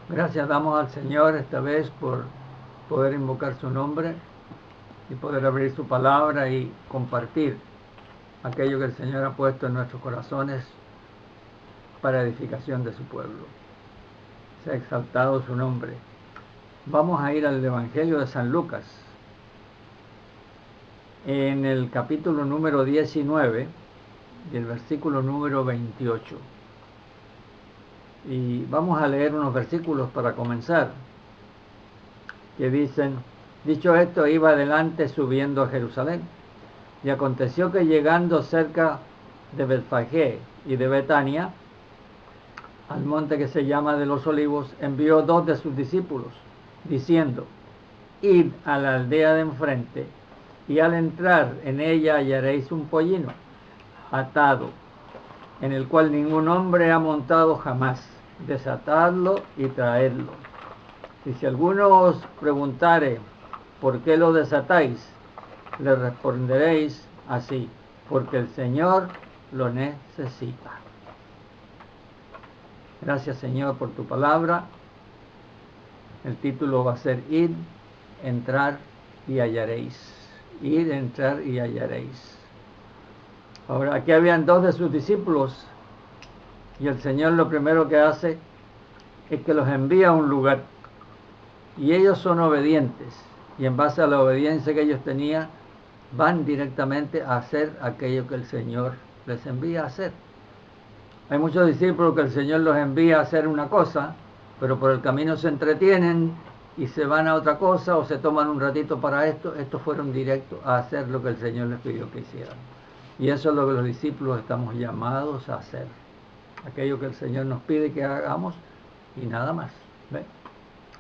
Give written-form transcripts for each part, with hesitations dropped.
Gracias damos al Señor esta vez por poder invocar su nombre y poder abrir su palabra y compartir aquello que el Señor ha puesto en nuestros corazones para edificación de su pueblo. Sea exaltado su nombre. Vamos a ir al Evangelio de San Lucas. En el capítulo número 19 y el versículo número 28. Y vamos a leer unos versículos para comenzar, que dicen: dicho esto, iba adelante subiendo a Jerusalén. Y aconteció que llegando cerca de Betfagé y de Betania, al monte que se llama de los Olivos, envió dos de sus discípulos, diciendo: id a la aldea de enfrente, y al entrar en ella hallaréis un pollino atado, en el cual ningún hombre ha montado jamás. Desatadlo y traedlo. Y si alguno os preguntare: ¿por qué lo desatáis?, le responderéis así: porque el Señor lo necesita. Gracias, Señor, por tu palabra. El título va a ser id, entrar y hallaréis. Id, entrar y hallaréis. Ahora, aquí habían dos de sus discípulos, y el Señor lo primero que hace es que los envía a un lugar, y ellos son obedientes, y en base a la obediencia que ellos tenían, van directamente a hacer aquello que el Señor les envía a hacer. Hay muchos discípulos que el Señor los envía a hacer una cosa, pero por el camino se entretienen y se van a otra cosa, o se toman un ratito para esto. Estos fueron directos a hacer lo que el Señor les pidió que hicieran. Y eso es lo que los discípulos estamos llamados a hacer. Aquello que el Señor nos pide que hagamos y nada más. ¿Ve?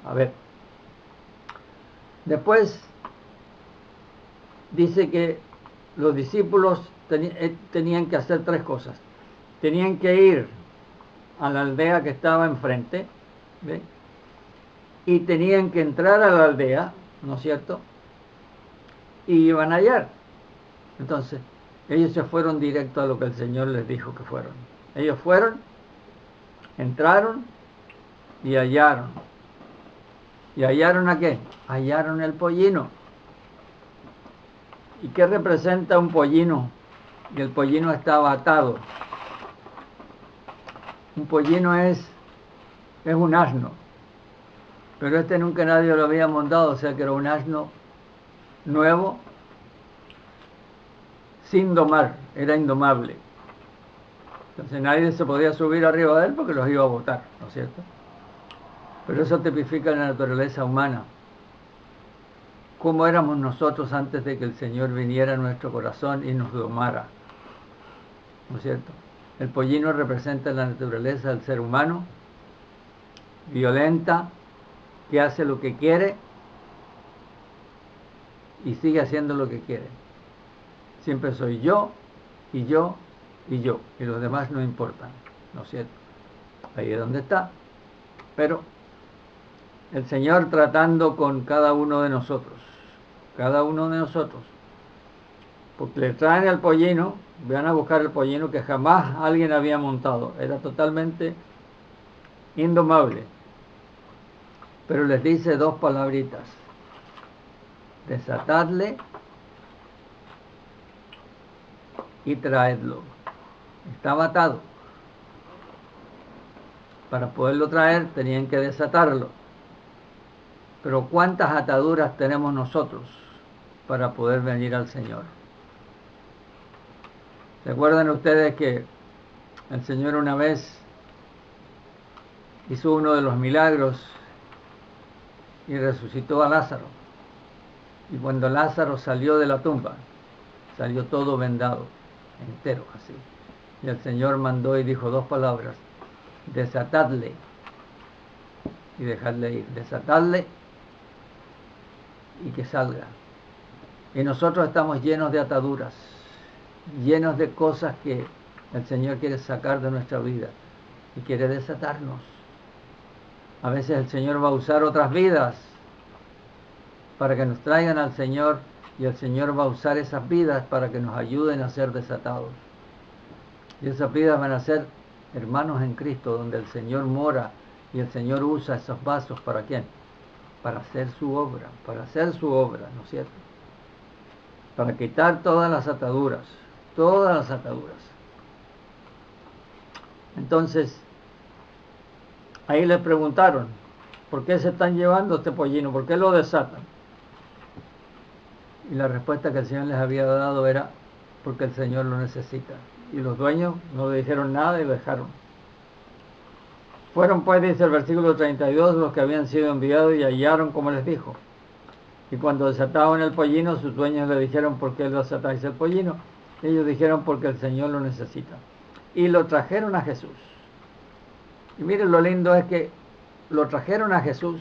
A ver. Después dice que los discípulos tenían que hacer tres cosas. Tenían que ir a la aldea que estaba enfrente, ¿ve? Y tenían que entrar a la aldea, ¿no es cierto? Y iban a hallar. Entonces, ellos se fueron directo a lo que el Señor les dijo que fueron. Ellos fueron, entraron y hallaron. ¿Y hallaron a qué? Hallaron el pollino. ¿Y qué representa un pollino? Y el pollino estaba atado. Un pollino es un asno, pero este nunca nadie lo había montado, o sea que era un asno nuevo, sin domar, era indomable. Entonces nadie se podía subir arriba de él porque los iba a botar, ¿no es cierto? Pero eso tipifica la naturaleza humana. ¿Cómo éramos nosotros antes de que el Señor viniera a nuestro corazón y nos domara? ¿No es cierto? El pollino representa la naturaleza del ser humano, violenta, que hace lo que quiere y sigue haciendo lo que quiere. Siempre soy yo, y yo, y yo, y los demás no importan, ¿no es cierto? Ahí es donde está. Pero el Señor tratando con cada uno de nosotros, porque le traen al pollino, van a buscar el pollino que jamás alguien había montado, era totalmente indomable, pero les dice dos palabritas: desatadle y traedlo. Estaba atado. Para poderlo traer tenían que desatarlo. Pero ¿cuántas ataduras tenemos nosotros para poder venir al Señor? ¿Recuerdan ustedes que el Señor una vez hizo uno de los milagros y resucitó a Lázaro? Y cuando Lázaro salió de la tumba, salió todo vendado, entero así. Y el Señor mandó y dijo dos palabras: desatadle y dejadle ir. Desatadle y que salga. Y nosotros estamos llenos de ataduras, llenos de cosas que el Señor quiere sacar de nuestra vida y quiere desatarnos. A veces el Señor va a usar otras vidas para que nos traigan al Señor, y el Señor va a usar esas vidas para que nos ayuden a ser desatados. Y esas vidas van a ser hermanos en Cristo, donde el Señor mora Y el Señor usa esos vasos ¿para quién? Para hacer su obra, ¿no es cierto? Para quitar todas las ataduras, todas las ataduras. Entonces, ahí le preguntaron, ¿por qué se están llevando este pollino? ¿Por qué lo desatan? Y la respuesta que el Señor les había dado era, porque el Señor lo necesita. Y los dueños no le dijeron nada y lo dejaron. Fueron pues, dice el versículo 32, los que habían sido enviados y hallaron como les dijo. Y cuando desataban el pollino, sus dueños le dijeron, ¿por qué lo desatáis el pollino? Ellos dijeron, porque el Señor lo necesita. Y lo trajeron a Jesús. Y miren, lo lindo es que lo trajeron a Jesús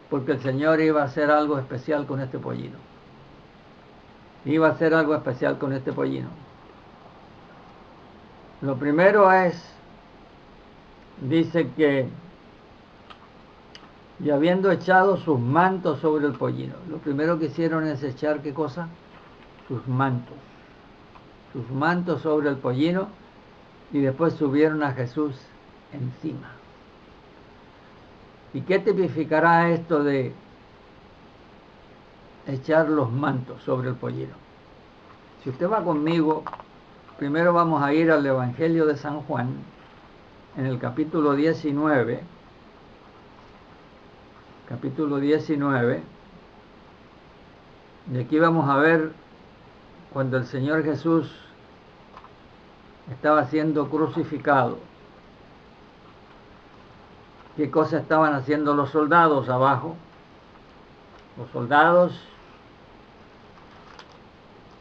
porque el Señor iba a hacer algo especial con este pollino. Iba a hacer algo especial con este pollino. Lo primero es, dice que, y habiendo echado sus mantos sobre el pollino, lo primero que hicieron es echar, ¿qué cosa? Sus mantos sobre el pollino, y después subieron a Jesús encima. ¿Y qué tipificará esto de echar los mantos sobre el pollino? Si usted va conmigo, primero vamos a ir al Evangelio de San Juan, en el capítulo 19, y aquí vamos a ver cuando el Señor Jesús estaba siendo crucificado. ¿Qué cosa estaban haciendo los soldados abajo? Los soldados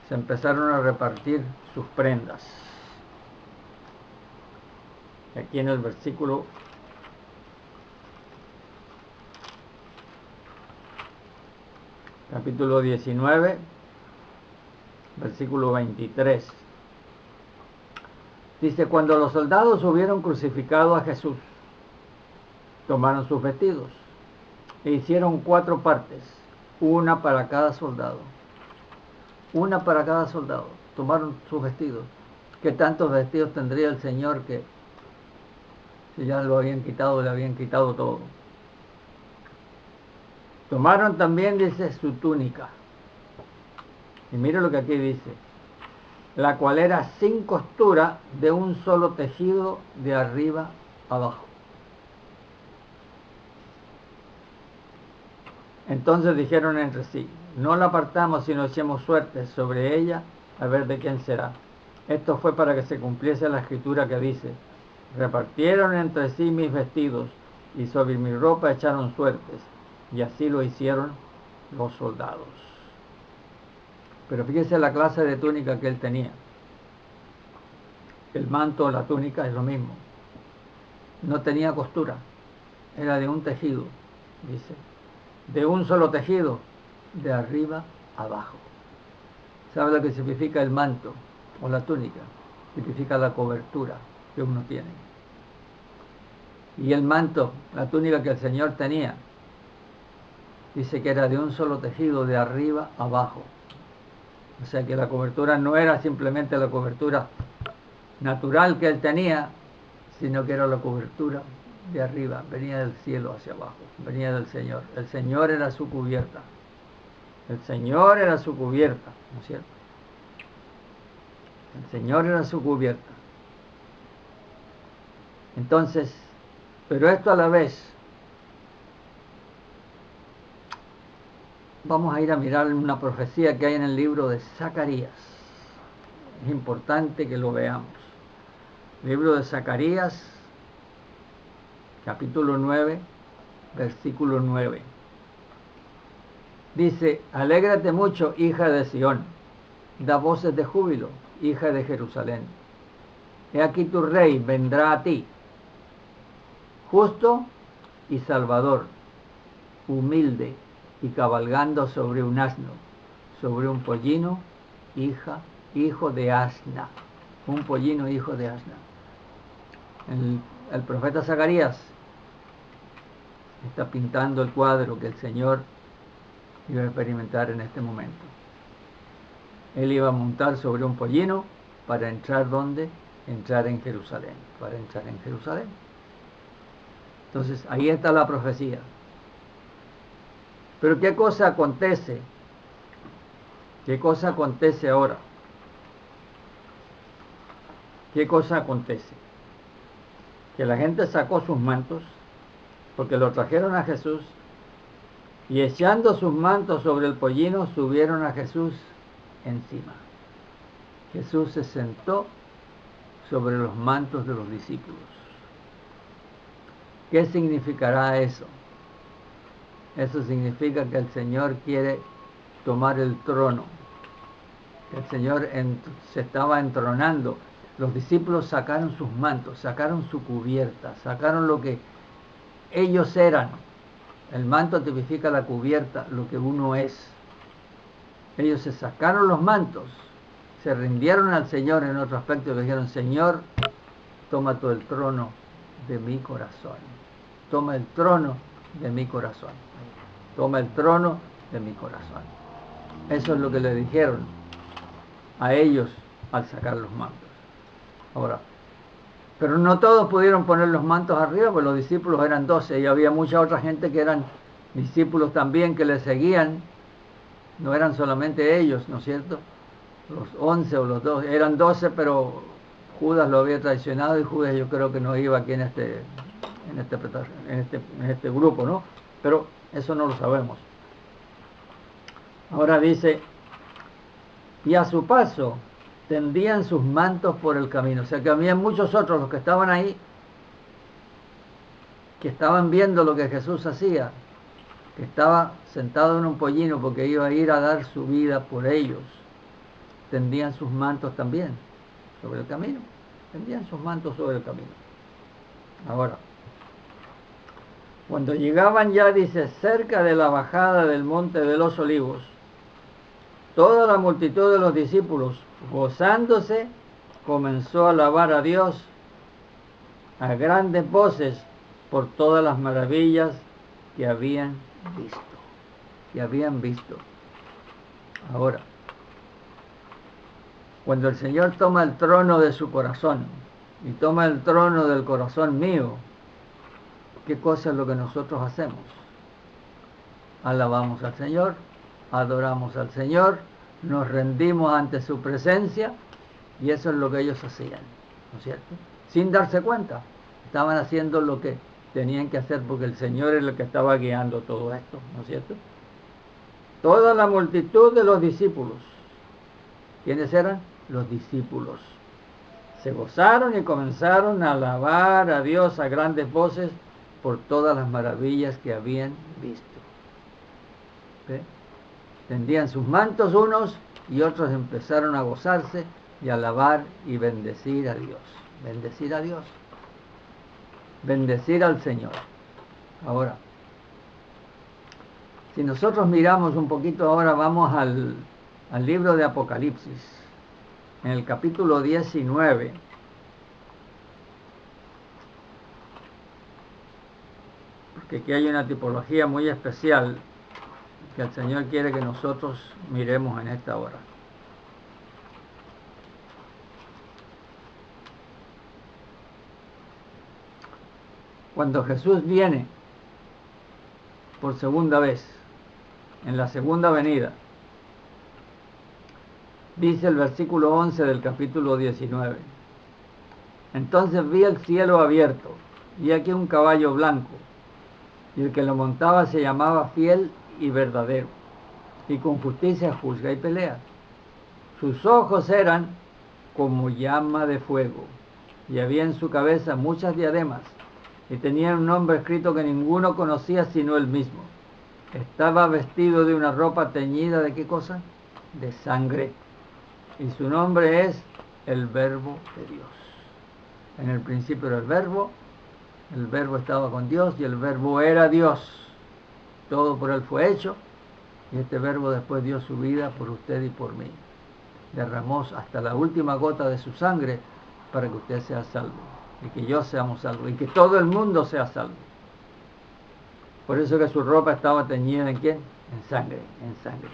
se empezaron a repartir sus prendas. Aquí en el versículo capítulo 19, versículo 23. Dice, cuando los soldados hubieron crucificado a Jesús, tomaron sus vestidos e hicieron 4 partes, una para cada soldado. Una para cada soldado. Tomaron sus vestidos. ¿Qué tantos vestidos tendría el Señor que si ya lo habían quitado, le habían quitado todo? Tomaron también, dice, su túnica. Y mire lo que aquí dice. La cual era sin costura, de un solo tejido, de arriba abajo. Entonces dijeron entre sí, no la apartamos sino echemos suerte sobre ella, a ver de quién será. Esto fue para que se cumpliese la escritura que dice, repartieron entre sí mis vestidos, y sobre mi ropa echaron suertes. Y así lo hicieron los soldados. Pero fíjese la clase de túnica que él tenía. El manto, la túnica es lo mismo. No tenía costura. Era de un tejido, dice. De un solo tejido, de arriba abajo. ¿Sabe lo que significa el manto o la túnica? Significa la cobertura que uno tiene. Y el manto, la túnica que el Señor tenía, dice que era de un solo tejido, de arriba abajo. O sea que la cobertura no era simplemente la cobertura natural que él tenía, sino que era la cobertura de arriba, venía del cielo hacia abajo, venía del Señor. El Señor era su cubierta. El Señor era su cubierta, ¿no es cierto? El Señor era su cubierta. Entonces, pero esto a la vez, vamos a ir a mirar una profecía que hay en el libro de Zacarías. Es importante que lo veamos. Libro de Zacarías, capítulo 9, versículo 9. Dice, alégrate mucho, hija de Sión, da voces de júbilo, hija de Jerusalén. He aquí tu rey vendrá a ti, justo y salvador, humilde y cabalgando sobre un asno, sobre un pollino, hijo de asna. Un pollino, hijo de asna. El profeta Zacarías está pintando el cuadro que el Señor iba a experimentar en este momento. Él iba a montar sobre un pollino para entrar ¿dónde? Entrar en Jerusalén, para entrar en Jerusalén. Entonces, ahí está la profecía. Pero ¿qué cosa acontece? ¿Qué cosa acontece ahora? ¿Qué cosa acontece? Que la gente sacó sus mantos, porque lo trajeron a Jesús, y echando sus mantos sobre el pollino, subieron a Jesús encima. Jesús se sentó sobre los mantos de los discípulos. ¿Qué significará eso? Eso significa que el Señor quiere tomar el trono. El Señor se estaba entronando. Los discípulos sacaron sus mantos, sacaron su cubierta, sacaron lo que ellos eran. El manto tipifica la cubierta, lo que uno es. Ellos se sacaron los mantos, se rindieron al Señor en otro aspecto y le dijeron: Señor, toma todo el trono de mi corazón. Toma el trono de mi corazón. Toma el trono de mi corazón. Eso es lo que le dijeron a ellos al sacar los mantos. Ahora, pero no todos pudieron poner los mantos arriba, pues los discípulos eran 12 y había mucha otra gente que eran discípulos también que le seguían. No eran solamente ellos, ¿no es cierto? Los 11 o los 12, eran 12, pero Judas lo había traicionado y Judas yo creo que no iba aquí en este grupo, ¿no? Pero eso no lo sabemos. Ahora dice: y a su paso tendían sus mantos por el camino. O sea que había muchos otros, los que estaban ahí, que estaban viendo lo que Jesús hacía, que estaba sentado en un pollino porque iba a ir a dar su vida por ellos. Tendían sus mantos también sobre el camino. Tendían sus mantos sobre el camino. Ahora, cuando llegaban ya, dice, cerca de la bajada del monte de los Olivos, toda la multitud de los discípulos, gozándose, comenzó a alabar a Dios a grandes voces por todas las maravillas que habían visto. Ahora, cuando el Señor toma el trono de su corazón y toma el trono del corazón mío, ¿qué cosa es lo que nosotros hacemos? Alabamos al Señor, adoramos al Señor, nos rendimos ante su presencia, y eso es lo que ellos hacían, ¿no es cierto? Sin darse cuenta, estaban haciendo lo que tenían que hacer porque el Señor es el que estaba guiando todo esto, ¿no es cierto? Toda la multitud de los discípulos, ¿quiénes eran? Los discípulos. Se gozaron y comenzaron a alabar a Dios a grandes voces por todas las maravillas que habían visto. ¿Ve? Tendían sus mantos unos y otros empezaron a gozarse y a alabar y bendecir a Dios. Bendecir a Dios. Bendecir al Señor. Ahora, si nosotros miramos un poquito ahora, vamos al libro de Apocalipsis, en el capítulo 19. Porque aquí hay una tipología muy especial que el Señor quiere que nosotros miremos en esta hora. Cuando Jesús viene por segunda vez, en la segunda venida, dice el versículo 11 del capítulo 19: entonces vi el cielo abierto, y aquí un caballo blanco, y el que lo montaba se llamaba Fiel y Verdadero, y con justicia juzga y pelea. Sus ojos eran como llama de fuego, y había en su cabeza muchas diademas, y tenía un nombre escrito que ninguno conocía sino él mismo. Estaba vestido de una ropa teñida ¿de qué cosa? De sangre, y su nombre es el Verbo de Dios. En el principio era el Verbo estaba con Dios y el Verbo era Dios. Todo por él fue hecho, y este Verbo después dio su vida por usted y por mí. Derramó hasta la última gota de su sangre para que usted sea salvo, y que yo seamos salvos, y que todo el mundo sea salvo. Por eso que su ropa estaba teñida ¿en quién? En sangre, en sangre.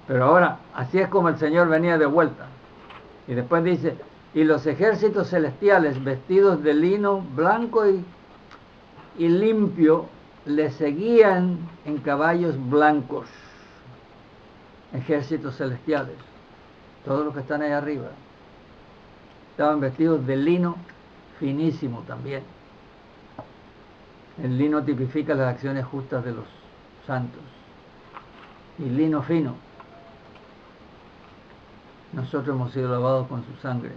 Pero ahora, así es como el Señor venía de vuelta. Y después dice: y los ejércitos celestiales vestidos de lino blanco y limpio le seguían en caballos blancos, ejércitos celestiales, todos los que están ahí arriba. Estaban vestidos de lino finísimo también. El lino tipifica las acciones justas de los santos. Y lino fino. Nosotros hemos sido lavados con su sangre.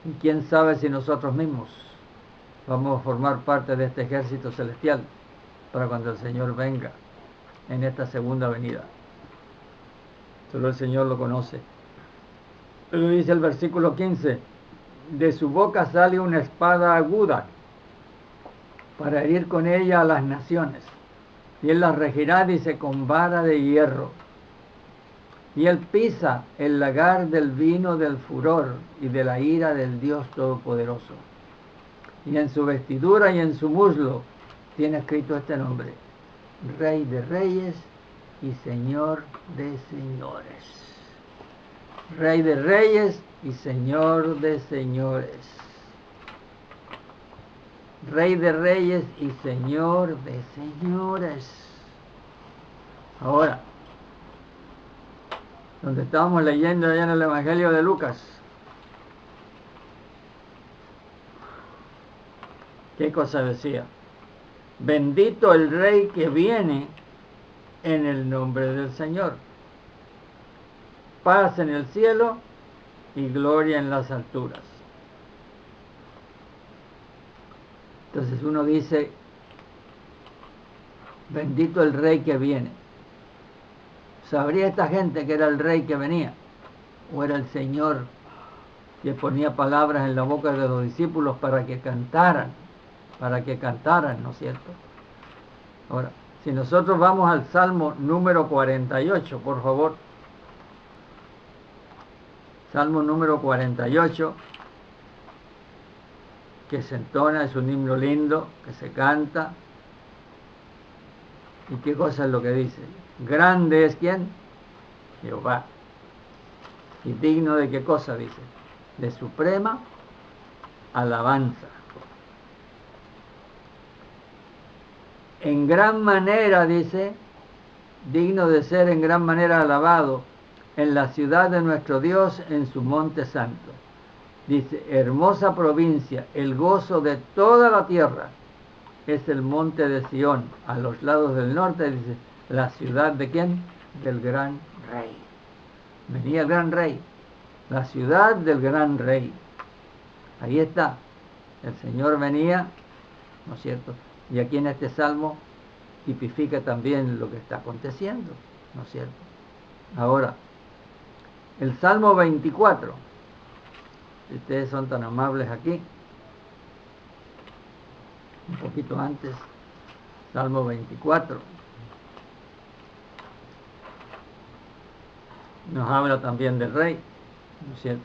Y quién sabe si nosotros mismos vamos a formar parte de este ejército celestial para cuando el Señor venga en esta segunda venida. Solo el Señor lo conoce. Pero dice el versículo 15, de su boca sale una espada aguda para herir con ella a las naciones. Y él las regirá, dice, con vara de hierro. Y él pisa el lagar del vino del furor y de la ira del Dios Todopoderoso. Y en su vestidura y en su muslo tiene escrito este nombre: Rey de Reyes y Señor de Señores. Rey de Reyes y Señor de Señores. Rey de Reyes y Señor de Señores. Ahora, donde estábamos leyendo allá en el Evangelio de Lucas, ¿qué cosa decía? Bendito el Rey que viene en el nombre del Señor. Paz en el cielo y gloria en las alturas. Entonces uno dice, bendito el Rey que viene. ¿Sabría esta gente que era el Rey que venía? ¿O era el Señor que ponía palabras en la boca de los discípulos para que cantaran? ¿No es cierto? Ahora, si nosotros vamos al Salmo número 48, por favor. Salmo número 48, que se entona, es un himno lindo, que se canta. ¿Y qué cosa es lo que dice? Grande es ¿quién? Jehová. ¿Y digno de qué cosa dice? De suprema alabanza. En gran manera, dice, digno de ser en gran manera alabado en la ciudad de nuestro Dios, en su monte santo. Dice, hermosa provincia, el gozo de toda la tierra es el monte de Sión. A los lados del norte dice, la ciudad de ¿quién? Del gran rey. Venía el gran rey, la ciudad del gran rey. Ahí está, el Señor venía, ¿no es cierto? Y aquí en este salmo tipifica también lo que está aconteciendo, ¿no es cierto? Ahora, el Salmo 24, si ustedes son tan amables aquí, un poquito antes, Salmo 24, nos habla también del Rey, ¿no es cierto?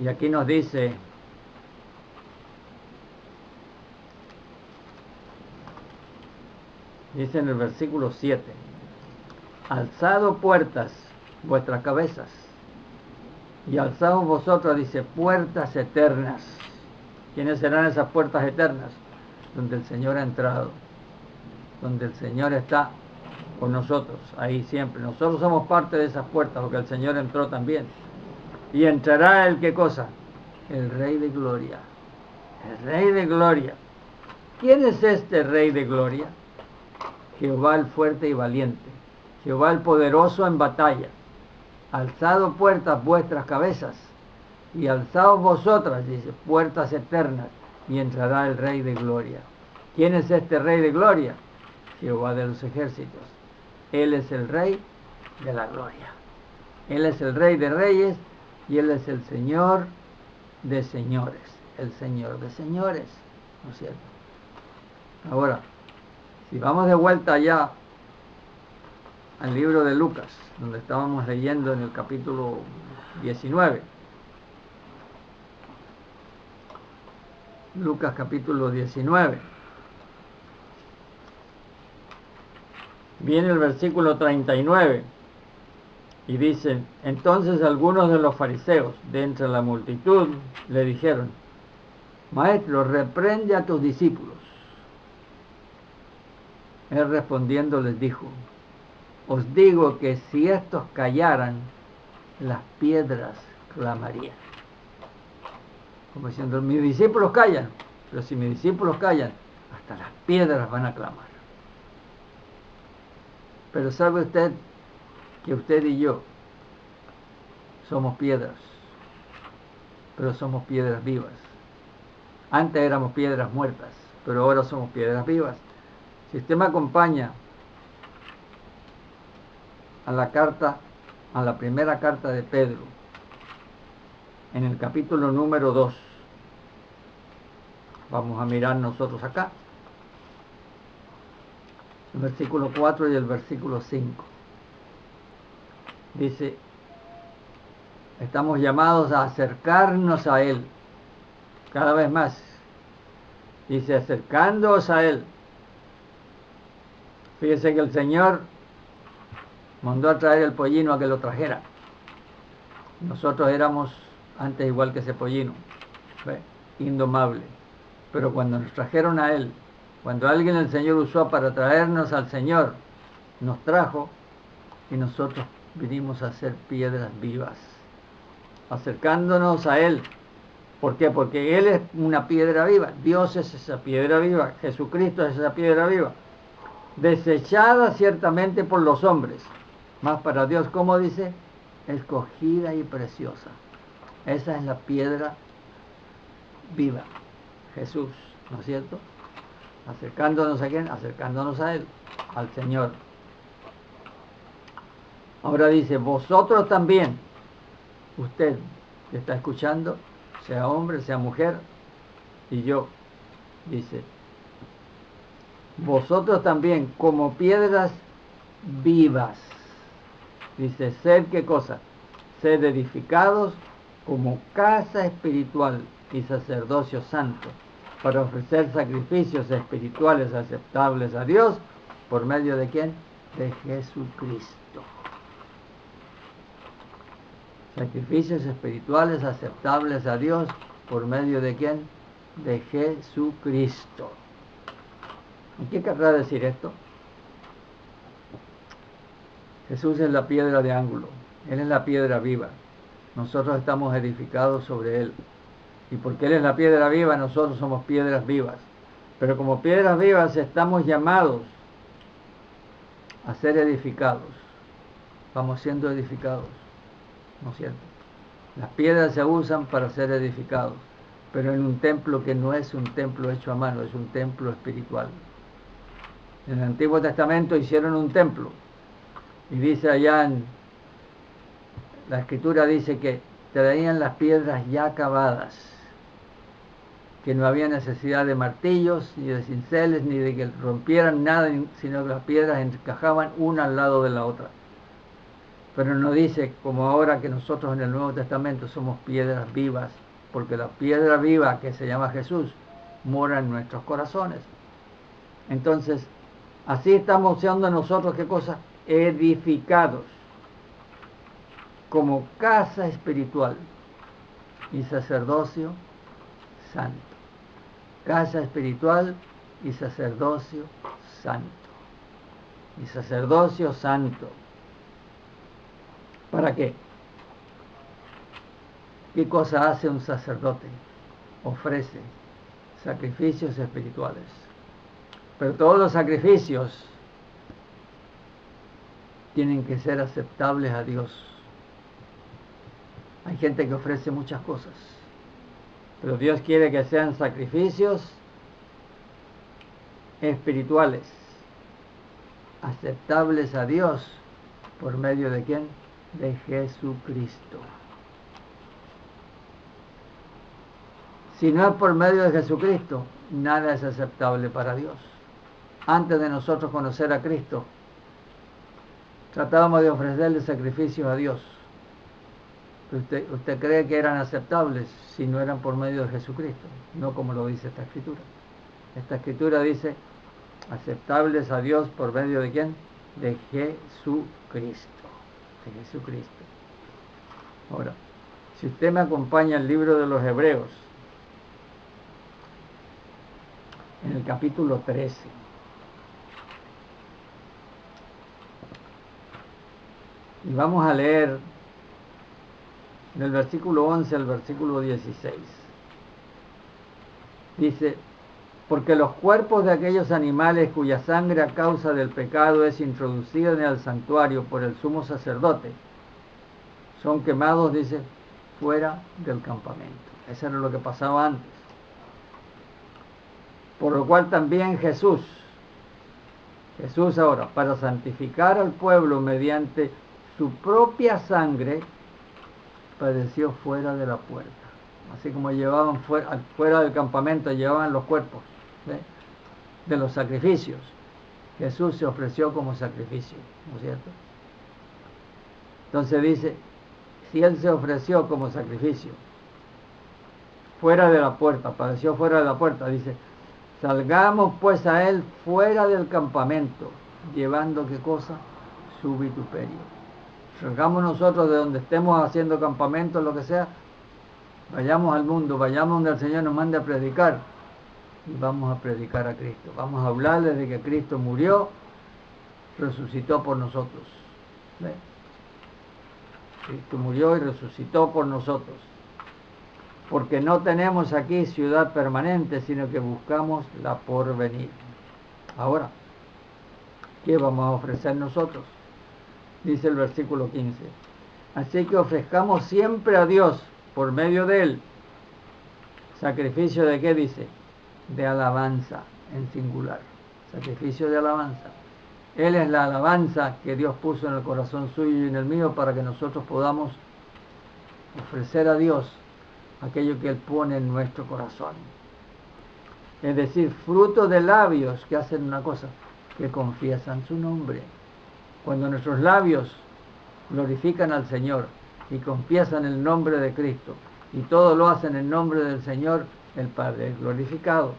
Y aquí nos dice, en el versículo 7, alzado puertas vuestras cabezas, y alzaos vosotros, dice, puertas eternas. ¿Quiénes serán esas puertas eternas? Donde el Señor ha entrado, donde el Señor está con nosotros, ahí siempre. Nosotros somos parte de esas puertas, porque el Señor entró también. Y entrará el ¿qué cosa? El Rey de Gloria. El Rey de Gloria. ¿Quién es este Rey de Gloria? Jehová el fuerte y valiente, Jehová el poderoso en batalla. Alzado puertas vuestras cabezas, y alzaos vosotras, dice, puertas eternas, y entrará el Rey de Gloria. ¿Quién es este Rey de Gloria? Jehová de los ejércitos. Él es el Rey de la Gloria. Él es el Rey de Reyes, y Él es el Señor de señores. El Señor de señores, ¿no es cierto? Ahora, si vamos de vuelta allá al libro de Lucas, donde estábamos leyendo en el capítulo 19. Lucas capítulo 19. Viene el versículo 39 y dice, entonces algunos de los fariseos de entre la multitud le dijeron, Maestro, reprende a tus discípulos. Él respondiendo les dijo, os digo que si estos callaran, las piedras clamarían. Como diciendo, mis discípulos callan, pero si mis discípulos callan, hasta las piedras van a clamar. Pero ¿sabe usted que usted y yo somos piedras? Pero somos piedras vivas. Antes éramos piedras muertas, pero ahora somos piedras vivas. Si usted me acompaña a la primera carta de Pedro, en el capítulo número 2, vamos a mirar nosotros acá, el versículo 4 y el versículo 5. Dice, estamos llamados a acercarnos a Él, cada vez más. Dice, acercándoos a Él. Fíjese que el Señor mandó a traer el pollino a que lo trajera. Nosotros éramos antes igual que ese pollino, ¿ve? Indomable. Pero cuando nos trajeron a Él, cuando alguien el Señor usó para traernos al Señor, nos trajo y nosotros vinimos a ser piedras vivas, acercándonos a Él. ¿Por qué? Porque Él es una piedra viva. Dios es esa piedra viva. Jesucristo es esa piedra viva. Desechada ciertamente por los hombres, mas para Dios, ¿cómo dice? Escogida y preciosa. Esa es la piedra viva, Jesús, ¿no es cierto? Acercándonos a quién, acercándonos a Él, al Señor. Ahora dice, vosotros también, usted que está escuchando, sea hombre, sea mujer, y yo, dice, vosotros también como piedras vivas, dice, sed qué cosa, sed edificados como casa espiritual y sacerdocio santo, para ofrecer sacrificios espirituales aceptables a Dios, ¿por medio de quién? De Jesucristo. Sacrificios espirituales aceptables a Dios, ¿por medio de quién? De Jesucristo. ¿Y qué querrá decir esto? Jesús es la piedra de ángulo, Él es la piedra viva. Nosotros estamos edificados sobre Él. Y porque Él es la piedra viva, nosotros somos piedras vivas. Pero como piedras vivas estamos llamados a ser edificados. Vamos siendo edificados, ¿no es cierto? Las piedras se usan para ser edificados, pero en un templo que no es un templo hecho a mano, es un templo espiritual. En el Antiguo Testamento hicieron un templo, y dice allá en la Escritura, dice que traían las piedras ya acabadas, que no había necesidad de martillos, ni de cinceles, ni de que rompieran nada, sino que las piedras encajaban una al lado de la otra. Pero no dice, como ahora que nosotros en el Nuevo Testamento somos piedras vivas, porque la piedra viva que se llama Jesús mora en nuestros corazones. Entonces, así estamos siendo nosotros, ¿qué cosa? Edificados como casa espiritual y sacerdocio santo. Casa espiritual y sacerdocio santo. Y sacerdocio santo. ¿Para qué? ¿Qué cosa hace un sacerdote? Ofrece sacrificios espirituales. Pero todos los sacrificios tienen que ser aceptables a Dios. Hay gente que ofrece muchas cosas, pero Dios quiere que sean sacrificios espirituales, aceptables a Dios, ¿por medio de quién? De Jesucristo. Si no es por medio de Jesucristo, nada es aceptable para Dios. Antes de nosotros conocer a Cristo, tratábamos de ofrecerle sacrificios a Dios. ¿Usted cree que eran aceptables si no eran por medio de Jesucristo? No como lo dice esta Escritura. Esta Escritura dice, aceptables a Dios por medio de ¿quién? De Jesucristo. De Jesucristo. Ahora, si usted me acompaña al libro de los Hebreos, en el capítulo 13. Y vamos a leer del versículo 11 al versículo 16. Dice: porque los cuerpos de aquellos animales cuya sangre a causa del pecado es introducida en el santuario por el sumo sacerdote, son quemados, dice, fuera del campamento. Eso era lo que pasaba antes. Por lo cual también Jesús ahora, para santificar al pueblo mediante su propia sangre, padeció fuera de la puerta. Así como llevaban fuera del campamento, llevaban los cuerpos de los sacrificios. Jesús se ofreció como sacrificio, ¿no es cierto? Entonces dice, si Él se ofreció como sacrificio fuera de la puerta, padeció fuera de la puerta, dice, salgamos pues a Él fuera del campamento, llevando, ¿qué cosa? Su vituperio. Salgamos nosotros de donde estemos haciendo campamento, lo que sea, vayamos al mundo, vayamos donde el Señor nos mande a predicar, y vamos a predicar a Cristo. Vamos a hablarles de que Cristo murió, resucitó por nosotros. ¿Ve? Cristo murió y resucitó por nosotros. Porque no tenemos aquí ciudad permanente, sino que buscamos la porvenir. Ahora, ¿qué vamos a ofrecer nosotros? Dice el versículo 15. Así que ofrezcamos siempre a Dios, por medio de Él, sacrificio de ¿qué dice? De alabanza, en singular. Sacrificio de alabanza. Él es la alabanza que Dios puso en el corazón suyo y en el mío para que nosotros podamos ofrecer a Dios aquello que Él pone en nuestro corazón. Es decir, fruto de labios que hacen una cosa, que confiesan su nombre. Cuando nuestros labios glorifican al Señor y confiesan el nombre de Cristo, y todo lo hacen en nombre del Señor, el Padre es glorificado.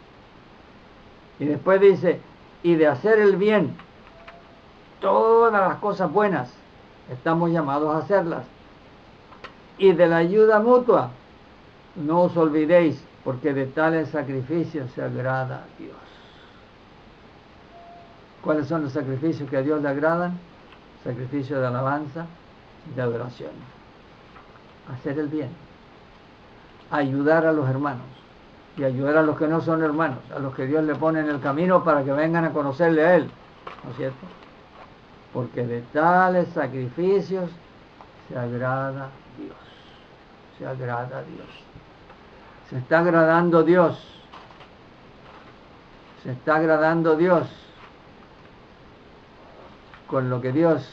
Y después dice, y de hacer el bien, todas las cosas buenas, estamos llamados a hacerlas. Y de la ayuda mutua, no os olvidéis, porque de tales sacrificios se agrada a Dios. ¿Cuáles son los sacrificios que a Dios le agradan? Sacrificio de alabanza y de adoración. Hacer el bien. Ayudar a los hermanos. Y ayudar a los que no son hermanos, a los que Dios le pone en el camino para que vengan a conocerle a Él. ¿No es cierto? Porque de tales sacrificios se agrada Dios. Se agrada Dios. Se está agradando Dios. Se está agradando Dios con lo que Dios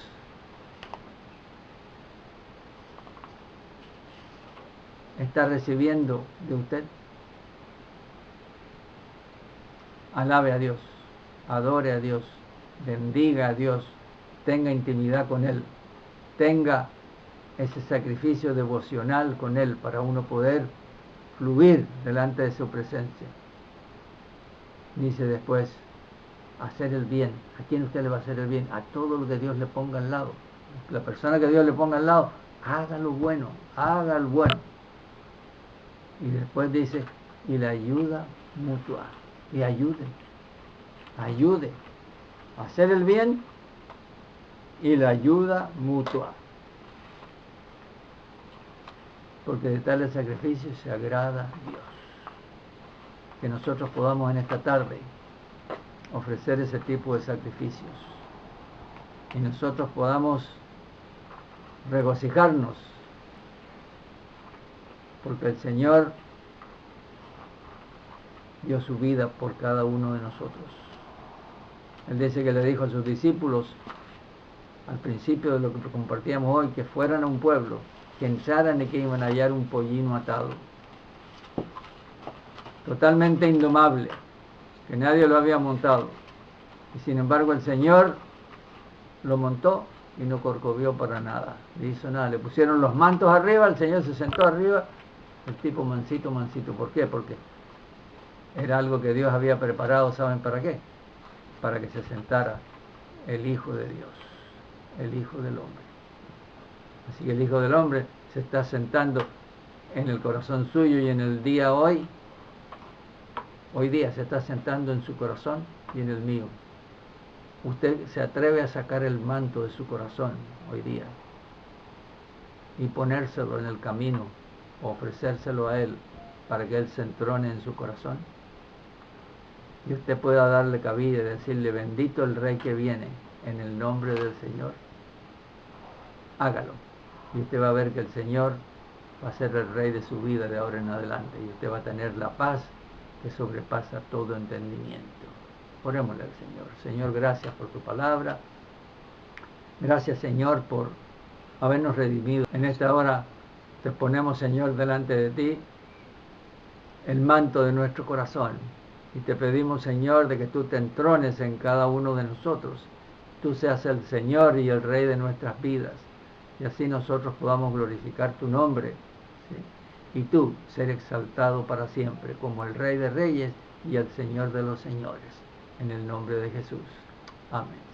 está recibiendo de usted. Alabe a Dios, adore a Dios, bendiga a Dios, tenga intimidad con Él, tenga ese sacrificio devocional con Él para uno poder fluir delante de su presencia. Dice después, hacer el bien. ¿A quién usted le va a hacer el bien? A todo lo que Dios le ponga al lado. La persona que Dios le ponga al lado, haga lo bueno, haga el bueno. Y después dice, y la ayuda mutua. Y ayude a hacer el bien y la ayuda mutua. Porque de tales sacrificios se agrada Dios. Que nosotros podamos en esta tarde ofrecer ese tipo de sacrificios y nosotros podamos regocijarnos porque el Señor dio su vida por cada uno de nosotros. Él dice que le dijo a sus discípulos al principio de lo que compartíamos hoy, que fueran a un pueblo, que entraran y que iban a hallar un pollino atado, totalmente indomable, que nadie lo había montado, y sin embargo el Señor lo montó y no corcovió para nada, le hizo nada. Le pusieron los mantos arriba, el Señor se sentó arriba, el tipo mansito. ¿Por qué? Porque era algo que Dios había preparado. ¿Saben para qué? Para que se sentara el Hijo de Dios, el Hijo del Hombre. Así que el Hijo del Hombre se está sentando en el corazón suyo, y en el día hoy hoy día se está sentando en su corazón y en el mío. Usted se atreve a sacar el manto de su corazón hoy día y ponérselo en el camino, o ofrecérselo a Él para que Él se entrone en su corazón. Y usted pueda darle cabida y decirle: bendito el Rey que viene, en el nombre del Señor. Hágalo. Y usted va a ver que el Señor va a ser el Rey de su vida de ahora en adelante. Y usted va a tener la paz que sobrepasa todo entendimiento. Orémosle al Señor. Señor, gracias por tu palabra. Gracias, Señor, por habernos redimido. En esta hora te ponemos, Señor, delante de ti el manto de nuestro corazón. Y te pedimos, Señor, de que tú te entrones en cada uno de nosotros. Tú seas el Señor y el Rey de nuestras vidas. Y así nosotros podamos glorificar tu nombre. ¿Sí? Y tú ser exaltado para siempre como el Rey de Reyes y el Señor de los Señores. En el nombre de Jesús. Amén.